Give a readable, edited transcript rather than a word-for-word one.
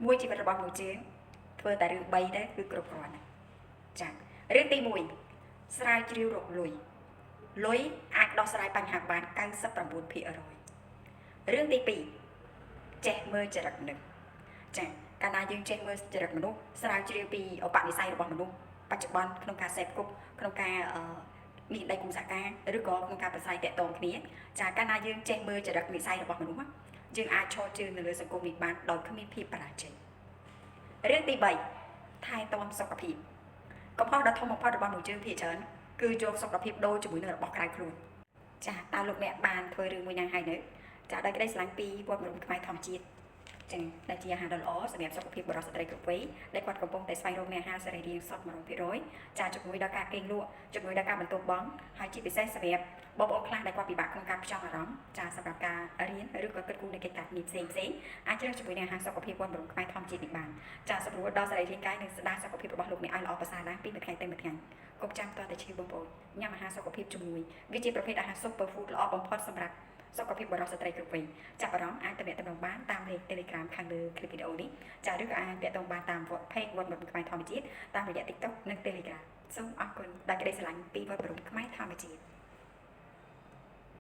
មួយជីវិតរបស់មនុស្សយើងធ្វើតែរឿង3ទៅគឺគ្រប់គ្រាន់ចារឿងទី1ស្រាវជ្រាវរកលុយអាចដោះស្រាយបញ្ហាបាន99%រឿងទី2ចេះមើលចរិតមនុស្សចាកាលណាយើងចេះមើលចរិតមនុស្សស្រាវជ្រាវពីឧបនិស្ស័យរបស់មនុស្សបច្ចុប្បន្នក្នុងការសេពគប់ក្នុងការមានដៃគូសហការឬក៏ក្នុងការប្រស្រ័យទាក់ទងគ្នាចាកាលណាយើងចេះមើលចរិតនិស្ស័យរបស់មនុស្សយើងអាចឈរជើងនៅលើសង្គមនេះបានដោយគ្មានភាពបរាជ័យរឿងទី3ថែទាំសុខភាពកំហុសដ៏ធំបំផុតរបស់មនុស្សយើងភាគច្រើនគឺយកសុខភាពដូរជាមួយនឹងរបស់ក្រៅខ្លួនចាតើលោកអ្នកបានធ្វើរឿងមួយណាហើយនៅចាដោយក្តីស្រឡាញ់ពីវត្តមនុស្សខ្មែរធម្មជាតិចឹងដែលជាអាហារដ៏ល្អសម្រាប់សុខភាពបុរសស្ត្រីគ្រប់វ័យដែលគាត់កំពុងតែស្វែងរកអាហារសរីរាង្គសុខ 100% ចាជំនួយដល់ការគេងលក់ជំនួយដល់ការបន្ទប់បង់ហើយជាពិសេសសម្រាប់បងប្អូនខ្លះដែលគាត់ពិបាកក្នុងការផ្ចង់អារម្មណ៍ចាសម្រាប់ការរៀនឬក៏គិតគូរនៃកិច្ចការងារផ្សេងអាចជ្រើសជាមួយនឹងអាហារសុខភាពវត្តមនុស្សខ្មែរធម្មជាតិនេះបានចាសម្រួលដល់សរីរាង្គកាយនិងស្ដារសុខភាពរបស់លោកអ្នកឲ្យល្អប្រសើរឡើងពីមួយថ្ងៃទៅមួយថ្ងៃកុំចាំតតែឈឺបងប្អូនញ៉ាំអាហារសុខភាពជំនួយវាជាប្រភេទអាហារ Super Food ល្អបំផុតសម្រាប់សុខភាពបុរសស្ត្រីគ្រប់វ័យចាប់អារម្មណ៍អាចទំនាក់ទំនងបានតាមលេខ Telegram ខាងលើคลิปវីដេអូនេះចាឬក៏អាចទាក់ទងបានតាម Page វត្តមនុស្សខ្មែរធម្មជាតិតាមរយៈ TikTok និង Telegram សូមអរគុណដែលក្តីស្រឡាញ់ពីវត្តមនុស្សខ្មែរធម្មជាតិ